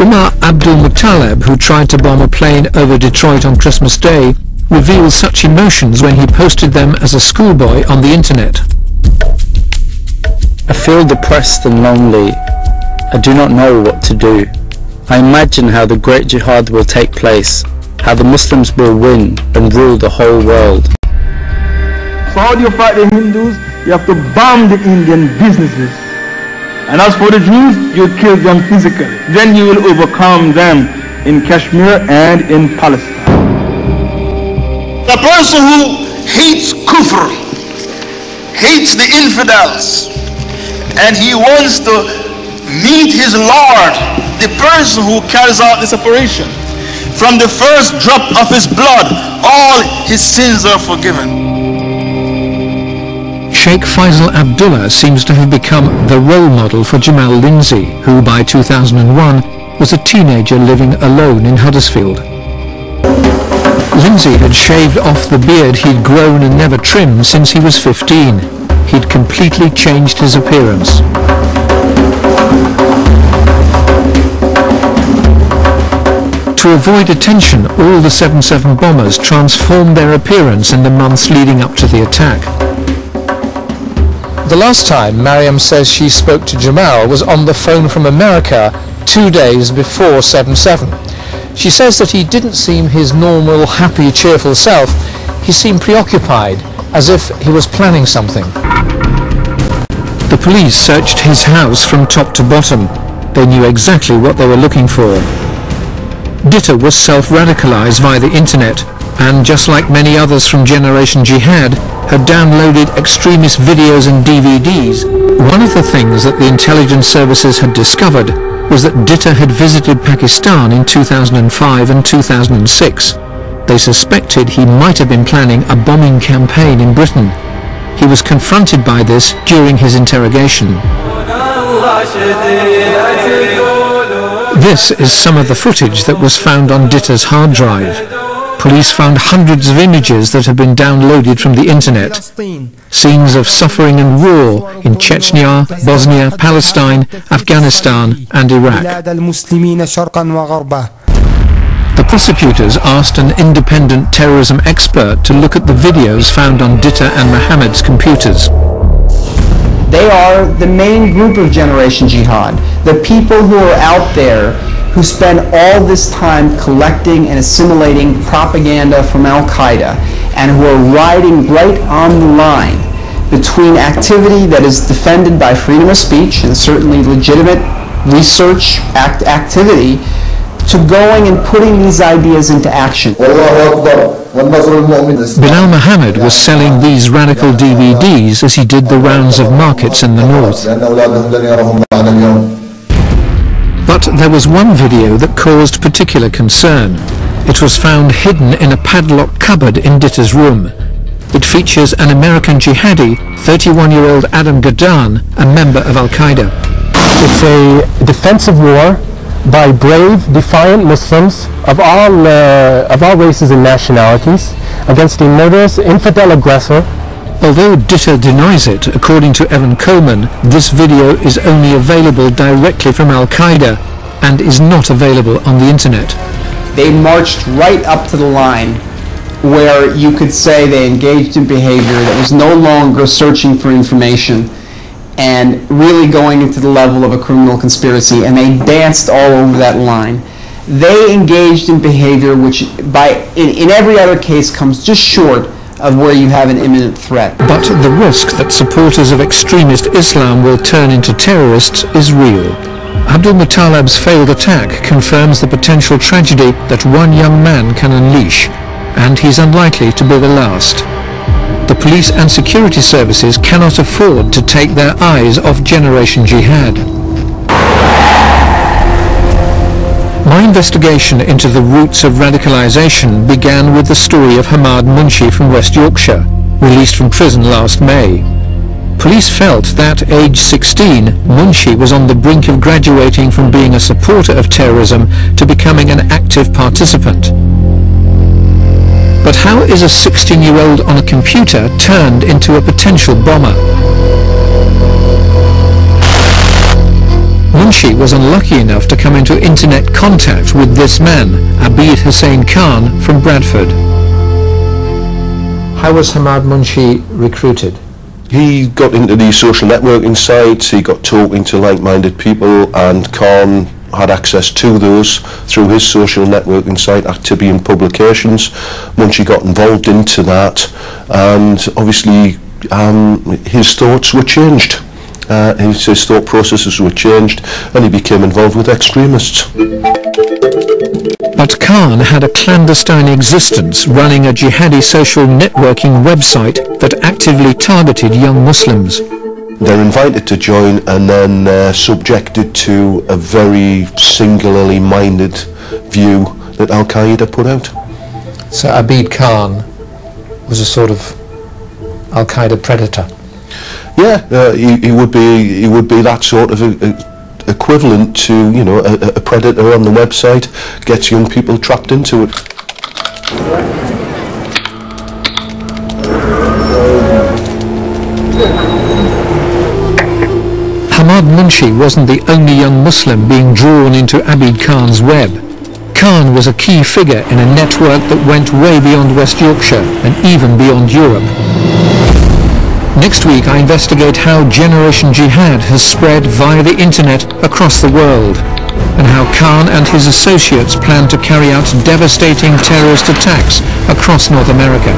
Umar Abdul Muttalib, who tried to bomb a plane over Detroit on Christmas Day, revealed such emotions when he posted them as a schoolboy on the internet. I feel depressed and lonely. I do not know what to do. I imagine how the great jihad will take place, how the Muslims will win and rule the whole world. So how do you fight the Hindus? You have to bomb the Indian businesses. And as for the Jews, you kill them physically. Then you will overcome them in Kashmir and in Palestine. The person who hates kufr, hates the infidels, and he wants to meet his Lord, the person who carries out this operation, from the first drop of his blood, all his sins are forgiven. Sheikh Faisal Abdullah seems to have become the role model for Jamal Lindsay, who by 2001 was a teenager living alone in Huddersfield. Lindsay had shaved off the beard he'd grown and never trimmed since he was 15. He'd completely changed his appearance. To avoid attention, all the 7/7 bombers transformed their appearance in the months leading up to the attack. The last time Mariam says she spoke to Jamal was on the phone from America 2 days before 7/7. She says that he didn't seem his normal, happy, cheerful self. He seemed preoccupied, as if he was planning something. The police searched his house from top to bottom. They knew exactly what they were looking for. Ditta was self-radicalized via the internet, and just like many others from Generation Jihad, had downloaded extremist videos and DVDs. One of the things that the intelligence services had discovered was that Ditta had visited Pakistan in 2005 and 2006. They suspected he might have been planning a bombing campaign in Britain. He was confronted by this during his interrogation. This is some of the footage that was found on Ditta's hard drive. Police found hundreds of images that had been downloaded from the internet. Scenes of suffering and war in Chechnya, Bosnia, Palestine, Afghanistan and Iraq. The prosecutors asked an independent terrorism expert to look at the videos found on Ditta and Mohammed's computers. They are the main group of Generation Jihad, the people who are out there who spend all this time collecting and assimilating propaganda from Al-Qaeda, and who are riding right on the line between activity that is defended by freedom of speech and certainly legitimate research activity, to going and putting these ideas into action. Bilal Muhammad was selling these radical DVDs as he did the rounds of markets in the north. But there was one video that caused particular concern. It was found hidden in a padlocked cupboard in Ditta's room. It features an American jihadi, 31-year-old Adam Gadan, a member of Al-Qaeda. It's a defensive war by brave, defiant Muslims of all races and nationalities against a murderous infidel aggressor. Although Ditta denies it, according to Evan Coleman, this video is only available directly from Al-Qaeda and is not available on the internet. They marched right up to the line where you could say they engaged in behavior that was no longer searching for information and really going into the level of a criminal conspiracy, and they danced all over that line. They engaged in behavior which in every other case comes just short of where you have an imminent threat. But the risk that supporters of extremist Islam will turn into terrorists is real. Abdul Muttalib's failed attack confirms the potential tragedy that one young man can unleash, and he's unlikely to be the last. The police and security services cannot afford to take their eyes off Generation Jihad. My investigation into the roots of radicalization began with the story of Hamad Munshi from West Yorkshire, released from prison last May. Police felt that, aged 16, Munshi was on the brink of graduating from being a supporter of terrorism to becoming an active participant. But how is a 16-year-old on a computer turned into a potential bomber? Munshi was unlucky enough to come into internet contact with this man, Abid Hussain Khan from Bradford. How was Hamad Munshi recruited? He got into these social networking sites, he got talking to like-minded people, and Khan had access to those through his social networking site, Actibian Publications. Munshi got involved into that, and obviously his thoughts were changed. His thought processes were changed, and he became involved with extremists. But Khan had a clandestine existence, running a jihadi social networking website that actively targeted young Muslims. They're invited to join and then subjected to a very singularly minded view that Al-Qaeda put out. So Abid Khan was a sort of Al-Qaeda predator. Yeah, he would be that sort of equivalent to, you know, a predator on the website, gets young people trapped into it. Hamad Munshi wasn't the only young Muslim being drawn into Abid Khan's web. Khan was a key figure in a network that went way beyond West Yorkshire and even beyond Europe. Next week I investigate how Generation Jihad has spread via the internet across the world, and how Khan and his associates plan to carry out devastating terrorist attacks across North America.